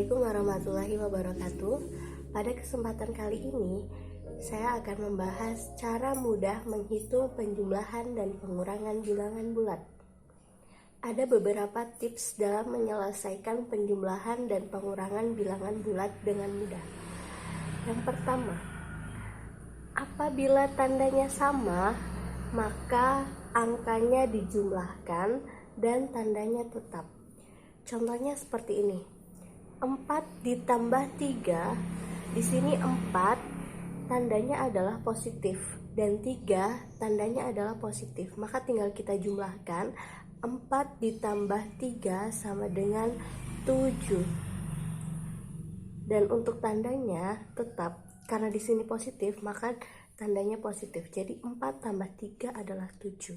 Assalamualaikum warahmatullahi wabarakatuh. Pada kesempatan kali ini, saya akan membahas cara mudah menghitung penjumlahan dan pengurangan bilangan bulat. Ada beberapa tips dalam menyelesaikan penjumlahan dan pengurangan bilangan bulat dengan mudah. Yang pertama, apabila tandanya sama, maka angkanya dijumlahkan dan tandanya tetap. Contohnya seperti ini. 4 ditambah 3, di sini 4 tandanya adalah positif dan 3 tandanya adalah positif. Maka tinggal kita jumlahkan, 4 ditambah 3 sama dengan 7. Dan untuk tandanya tetap, karena di sini positif, maka tandanya positif. Jadi 4 tambah 3 adalah 7.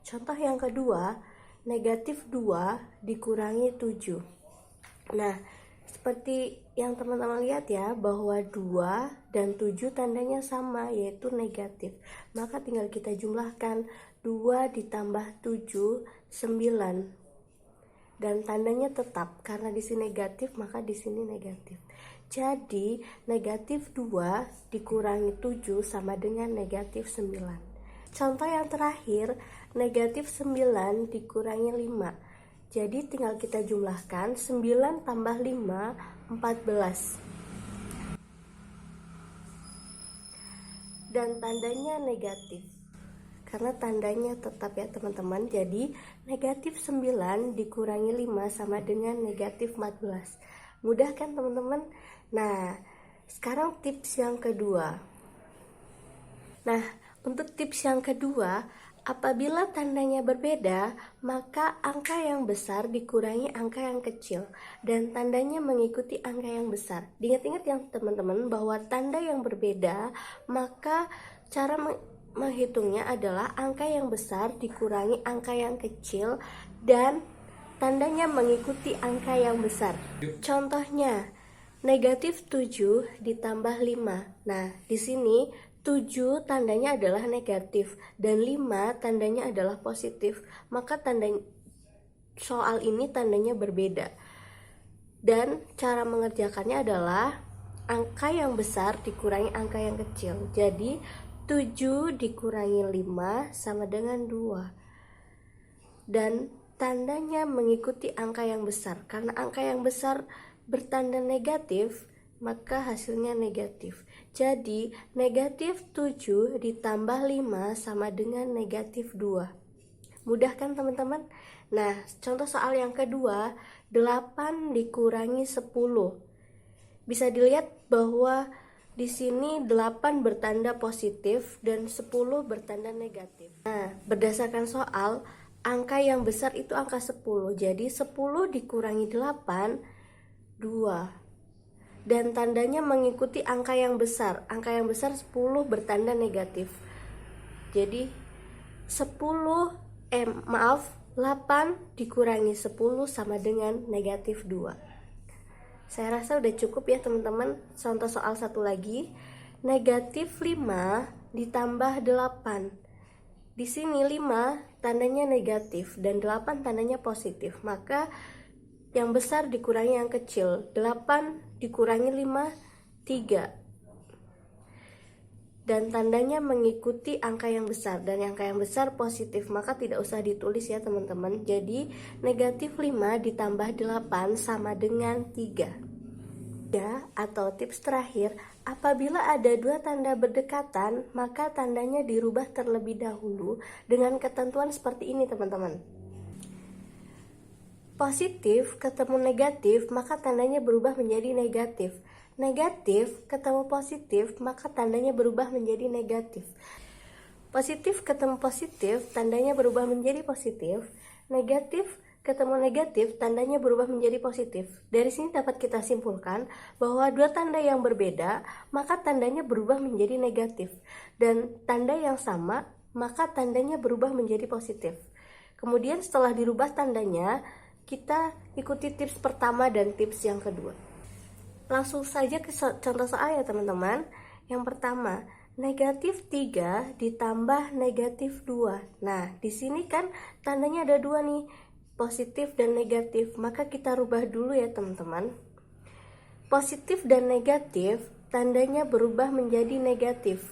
Contoh yang kedua, negatif 2 dikurangi 7. Nah, seperti yang teman-teman lihat ya, bahwa 2 dan 7 tandanya sama, yaitu negatif. Maka tinggal kita jumlahkan, 2 ditambah 7, 9. Dan tandanya tetap, karena di sini negatif, maka di sini negatif. Jadi, negatif 2 dikurangi 7 sama dengan negatif 9. Contoh yang terakhir, negatif 9 dikurangi 5. Jadi tinggal kita jumlahkan, 9 tambah 5, 14. Dan tandanya negatif, karena tandanya tetap ya teman-teman. Jadi negatif 9 dikurangi 5 sama dengan negatif 14. Mudah kan teman-teman? Nah, sekarang tips yang kedua. Nah, untuk tips yang kedua, apabila tandanya berbeda, maka angka yang besar dikurangi angka yang kecil dan tandanya mengikuti angka yang besar. Diingat-ingat ya teman-teman, bahwa tanda yang berbeda, maka cara menghitungnya adalah angka yang besar dikurangi angka yang kecil dan tandanya mengikuti angka yang besar. Contohnya, negatif 7 ditambah 5. Nah, di sini 7 tandanya adalah negatif dan 5 tandanya adalah positif. Maka soal ini tandanya berbeda. Dan cara mengerjakannya adalah angka yang besar dikurangi angka yang kecil. Jadi 7 dikurangi 5 sama dengan 2. Dan tandanya mengikuti angka yang besar. Karena angka yang besar bertanda negatif, maka hasilnya negatif. Jadi negatif 7 ditambah 5 sama dengan negatif 2. Mudah kan teman-teman? Nah, contoh soal yang kedua, 8 dikurangi 10. Bisa dilihat bahwa di sini 8 bertanda positif dan 10 bertanda negatif. Nah, berdasarkan soal, angka yang besar itu angka 10. Jadi 10 dikurangi 8, 2. Dan tandanya mengikuti angka yang besar. Angka yang besar 10 bertanda negatif. Jadi 8 dikurangi 10 sama dengan negatif 2. Saya rasa udah cukup ya teman-teman. Contoh soal satu lagi, negatif 5 ditambah 8. Di sini 5 tandanya negatif dan 8 tandanya positif. Maka yang besar dikurangi yang kecil. 8 dikurangi 5, 3. Dan tandanya mengikuti angka yang besar. Dan angka yang besar positif, maka tidak usah ditulis ya teman-teman. Jadi negatif 5 ditambah 8 sama dengan 3. Ya, atau tips terakhir, apabila ada dua tanda berdekatan, maka tandanya dirubah terlebih dahulu dengan ketentuan seperti ini teman-teman. Positif ketemu negatif, maka tandanya berubah menjadi negatif. Negatif ketemu positif, maka tandanya berubah menjadi negatif. Positif ketemu positif, tandanya berubah menjadi positif. Negatif ketemu negatif, tandanya berubah menjadi positif. Dari sini dapat kita simpulkan bahwa dua tanda yang berbeda, maka tandanya berubah menjadi negatif. Dan tanda yang sama, maka tandanya berubah menjadi positif. Kemudian setelah dirubah tandanya, kita ikuti tips pertama dan tips yang kedua. Langsung saja ke contoh soal ya teman-teman. Yang pertama, negatif 3 ditambah negatif 2. Nah, di sini kan tandanya ada 2 nih, positif dan negatif. Maka kita rubah dulu ya teman-teman. positif dan negatif tandanya berubah menjadi negatif.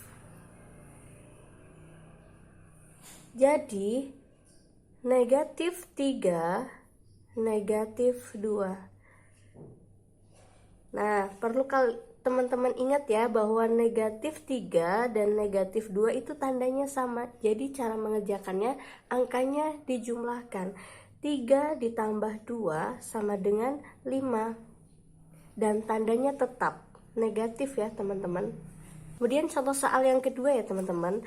Jadi negatif 3, negatif 2. Nah, perlu teman-teman ingat ya bahwa negatif 3 dan negatif 2 itu tandanya sama. Jadi cara mengerjakannya, angkanya dijumlahkan. 3 ditambah 2 sama dengan 5. Dan tandanya tetap negatif ya teman-teman. Kemudian contoh soal yang kedua ya teman-teman.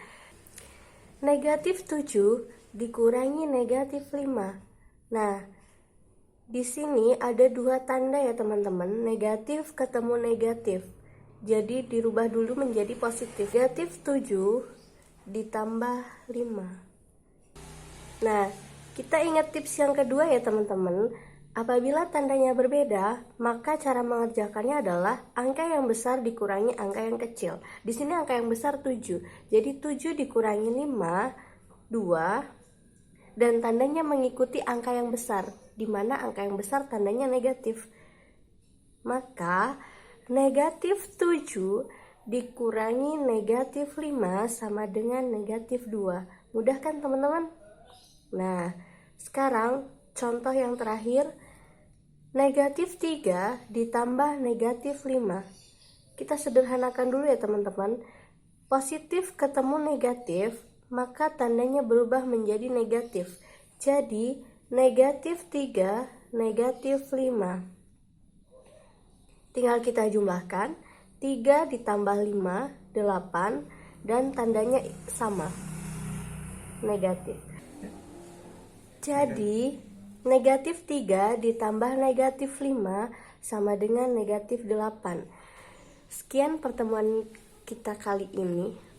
Negatif 7 dikurangi negatif 5. Nah, di sini ada dua tanda ya teman-teman, negatif ketemu negatif. Jadi dirubah dulu menjadi positif. Negatif 7 ditambah 5. Nah, kita ingat tips yang kedua ya teman-teman. Apabila tandanya berbeda, maka cara mengerjakannya adalah angka yang besar dikurangi angka yang kecil. Di sini angka yang besar 7. Jadi 7 dikurangi 5, 2. Dan tandanya mengikuti angka yang besar, di mana angka yang besar tandanya negatif. Maka negatif 7 dikurangi negatif 5 sama dengan negatif 2. Mudah kan teman-teman? Nah, sekarang contoh yang terakhir, negatif 3 ditambah negatif 5. Kita sederhanakan dulu ya teman-teman. Positif ketemu negatif, maka tandanya berubah menjadi negatif. Jadi negatif 3, negatif 5. Tinggal kita jumlahkan. 3 ditambah 5, 8. Dan tandanya sama, negatif. Jadi negatif 3 ditambah negatif 5 sama dengan negatif 8. Sekian pertemuan kita kali ini.